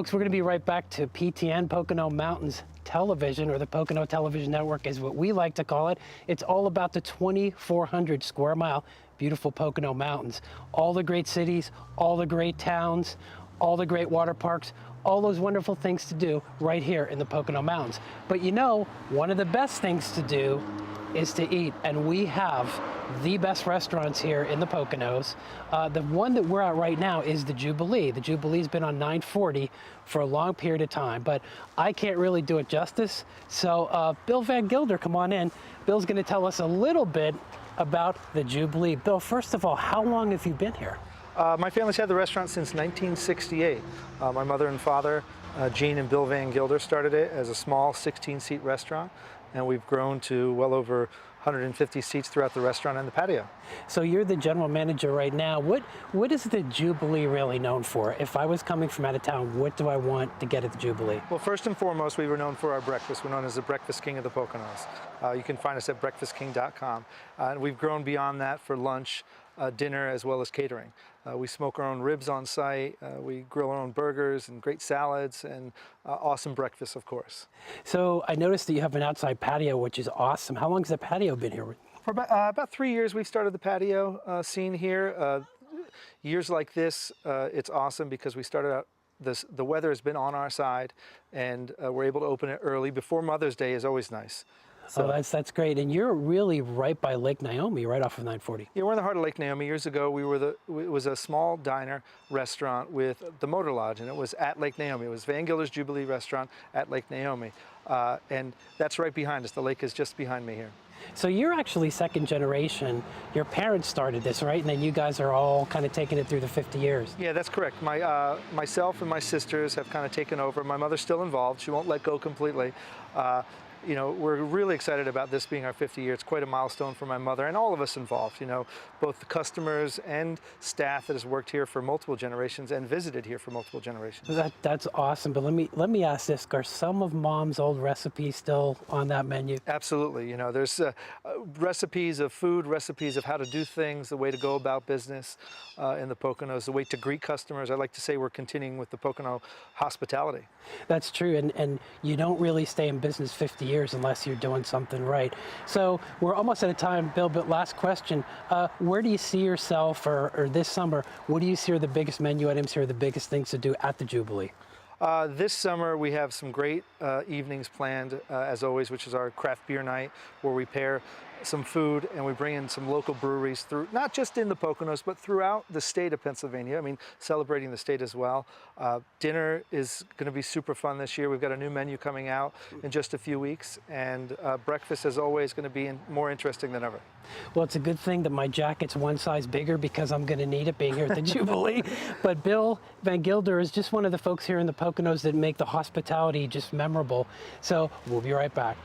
folks, we're going to be right back to PTN, Pocono Mountains Television, or the Pocono Television Network is what we like to call it. It's all about the 2,400 square mile beautiful Pocono Mountains. All the great cities, all the great towns, all the great water parks, all those wonderful things to do right here in the Pocono Mountains. But you know, one of the best things to do is to eat, and we have the best restaurants here in the Poconos. The one that we're at right now is the Jubilee. The Jubilee's been on 940 for a long period of time, but I can't really do it justice. So Bill Van Gilder, come on in. Bill's gonna tell us a little bit about the Jubilee. Bill, first of all, how long have you been here? My family's had the restaurant since 1968. My mother and father, Gene and Bill Van Gilder, started it as a small 16-seat restaurant, and we've grown to well over 150 seats throughout the restaurant and the patio. So you're the general manager right now. What is the Jubilee really known for? If I was coming from out of town, what do I want to get at the Jubilee? Well, first and foremost, we were known for our breakfast. We're known as the Breakfast King of the Poconos. You can find us at breakfastking.com. And we've grown beyond that for lunch, dinner, as well as catering. We smoke our own ribs on site, we grill our own burgers and great salads, and awesome breakfast, of course. So I noticed that you have an outside patio, which is awesome. How long has the patio been here? For about 3 years we've started the patio scene here. Years like this, it's awesome because we started out, the weather has been on our side, and we're able to open it early. Before Mother's Day is always nice. So that's great. And you're really right by Lake Naomi, right off of 940. Yeah, we're in the heart of Lake Naomi. Years ago, it was a small diner restaurant with the Motor Lodge, and it was at Lake Naomi. It was Van Gilder's Jubilee restaurant at Lake Naomi. And that's right behind us. The lake is just behind me here. So you're actually second generation. Your parents started this, right? And then you guys are all kind of taking it through the 50 years. Yeah, that's correct. Myself and my sisters have kind of taken over. My mother's still involved. She won't let go completely. You know, we're really excited about this being our 50th year. It's quite a milestone for my mother and all of us involved, you know, both the customers and staff that has worked here for multiple generations and visited here for multiple generations. That's awesome. But let me ask this, are some of Mom's old recipes still on that menu? Absolutely. You know, there's recipes of food, recipes of how to do things, the way to go about business in the Poconos, the way to greet customers. I like to say we're continuing with the Pocono hospitality. That's true, and you don't really stay in business 50 years unless you're doing something right. So we're almost out of time, Bill, but last question. Where do you see yourself, or this summer, what do you see are the biggest menu items here, the biggest things to do at the Jubilee? This summer we have some great evenings planned, as always, which is our craft beer night, where we pair some food and we bring in some local breweries through, not just in the Poconos, but throughout the state of Pennsylvania. I mean, celebrating the state as well. Dinner is going to be super fun this year. We've got a new menu coming out in just a few weeks, and breakfast is always going to be more interesting than ever. Well, it's a good thing that my jacket's one size bigger because I'm going to need it being here at the Jubilee. But Bill Van Gilder is just one of the folks here in the Poconos that make the hospitality just memorable. So we'll be right back.